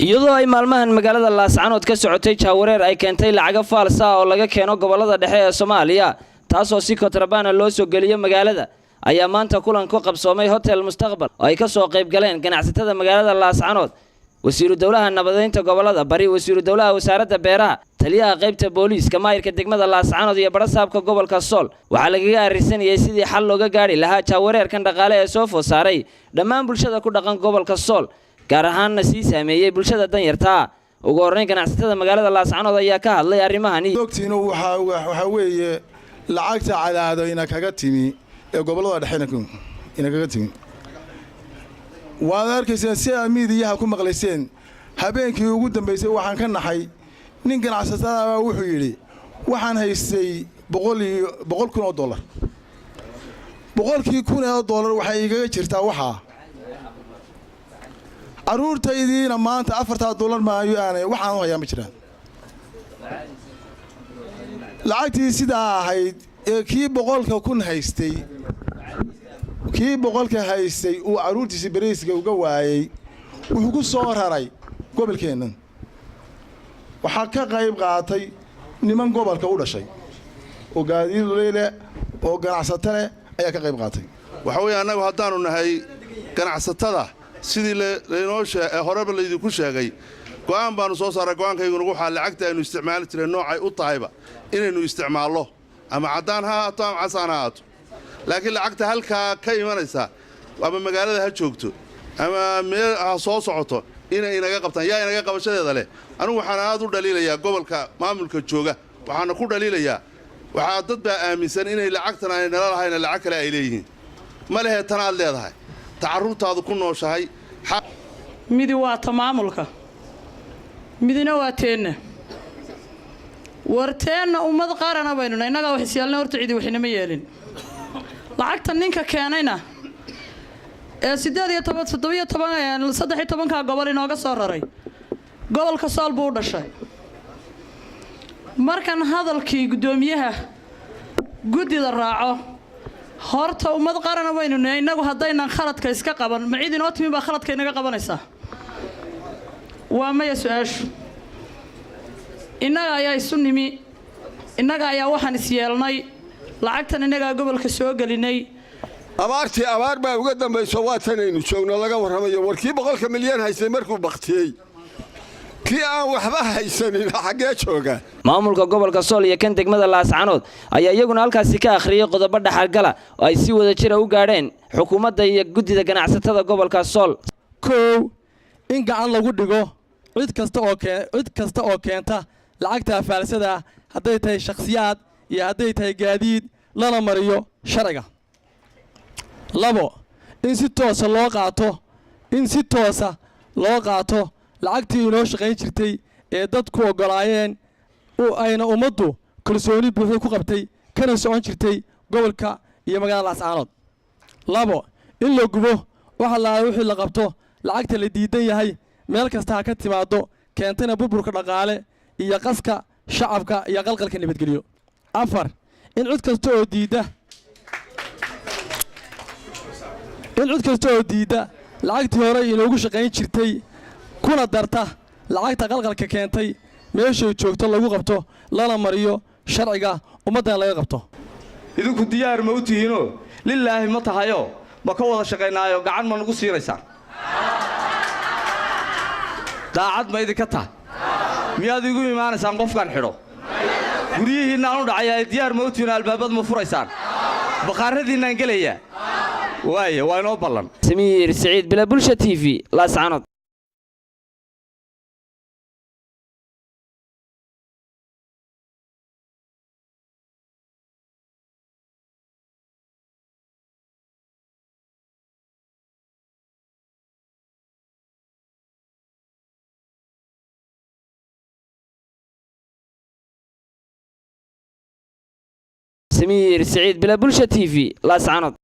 iyadoo ay maalmahan magaalada Laascaanood ka socotay jaawareer ay keentay lacag faalsa oo laga keeno gobolada dhexe ee Soomaaliya taasoo si kontrabaan loo soo geliyo magaalada ayaa maanta kulan ku qabsoomay Hotel Mustaqbal oo ay ka soo qayb galeen ganacsatada magaalada Laascaanood wasiiru dawladda nabadeynta gobolada bari wasiiru dawladda wasaaradda beeraha taliyaha qaybta booliiska maayirka degmada Laascaanood iyo barasaabka gobolka Sool waxa laga aarisanayay sidii xal looga gaari lahaa jaawareerkan dhaqaale ee soo foosaaray dhammaan bulshada ku dhaqan gobolka Sool gaar ahaan si saameeyay bulshada danyarta ugu horeyn ganacsatada magaalada Laascaanood ayaa ka hadlay arrimahani ogtiina waxa weeye lacagta cadaado ina kaga timi ee gobolada dhexe ina kaga timi waad arkaysaa si miidiyaha ku maqlayseen habeenkii ugu dambeysay waxaan ka naxay nin ganacsatada wuxuu yiri waxaan haystay $100,000 $100,000 waxa iga jirtaa waxa aruurtaydiina maanta $4 maayo aanay waxaan u hayaa ma jiraan lacagtii sidaa ahayd ee kii 100,000 haystay kii 100,000 haystay uu aruurtiisa bariiska uga waayay wuxuu ku soo raray gobolkeenan waxa ka qayb qaatay niman gobolka u dhashay oo gaadiid leele oo ganacsato leh ayaa ka qayb qaatay waxa weeye anagu haddaanu nahay ganacsatada sidii leenoo horeba la idinku sheegay go'aan baanu soo saaray go'aankaygu waxa lacagta aynu isticmaali jiray noocay u tahayba inaynu isticmaalo ama cadaan ha ahaato ama casaan ha ahaato laakiin lacagta halkaa ka imanaysa ama magaalada ha joogto ama meel ha soo socoto inay inaga qabtaan yaa inaga qabashadeeda leh anigu waxaan aad u dhaliilayaa gobolka maamulka jooga waxaan ku dhaliilayaa waxa dad baa aaminsan inay lacagtan ay nala lahayn lacag kale ay leeyihiin ma lehe tan aad leedahay tacaruurtaadu ku nooshahay midi waa maamulka midina waa teena warteena ummad qaarana baynuna inaga wax isyeelna horta cidi waxina ma yeelin lacagta ninka keenayna ee 13 gobol inooga soo raray gobolka Sool buu dhashay markan hadalkii gudoomiyaha gudida raaco horta ummad qaarana baynuna inagu hadaynan khaladka iska qaban ma cid inoo timi baa khaladka inaga qabanaysa waa ma su'aashu inaga ayaa isu nimi inaga ayaa waxaan is yeelnay lacagtan inaga gobolka soo galinay abaartii abaar baa uga dambayso waatanaynu joogno laga warramayo warkii 100 milyan haysay markuu baqtiyay kii aan waxba haysanin xagee jooga maamulka gobolka Sool iyo kan degmada Laascaanood ayaa iyaguna halkaas ka akhriyay qodobo dhaxalgala oo ay si wada jir u gaadheen xukuumadda iyo gudida ganacsatada gobolka Sool in gacan lagu dhigo cid kasta oo keenta lacagta faalsada haday tahay shakhsiyaad iyo haday tahay gaadiid lana mariyo sharciga labo in si toos loo qaato lacagtii inoo shaqayn jirtay ee dadku ogolaayeen oo ayna ummaddu kalsooni buuxda ku qabtay kana socon jirtay gobolka iyo magaalada Laascaanood labo in la gubo waxa wixii la qabto lacagta la diidan yahay meel kasta ha ka timaado keentana burburka dhaqaale iyo qaska shacabka iyo qalqalka nabadgeliyo afar in cid kasta oo diida lacagtii hore inoogu shaqayn jirtay kuna darta lacagta qalqalka keentay meeshay joogto lagu qabto lana mariyo sharciga ummadana laga qabto idinku diyaar ma u tihiino lillaahi ma tahayo ma ka wada shaqaynaayo gacan ma nagu siinaysaa daacad ma idinka tahay miyaad igu imaanaysaan qofkan xidho guryihiinna aanu dhacay diyaar ma u tihiino albaabad ma furaysaan baqaaradiinaan gelaya waaye waa inoo ballan Samiir Saciid bila bulsha TV Laascaanood سمير سعيد بلا بلشة TV Laascaanood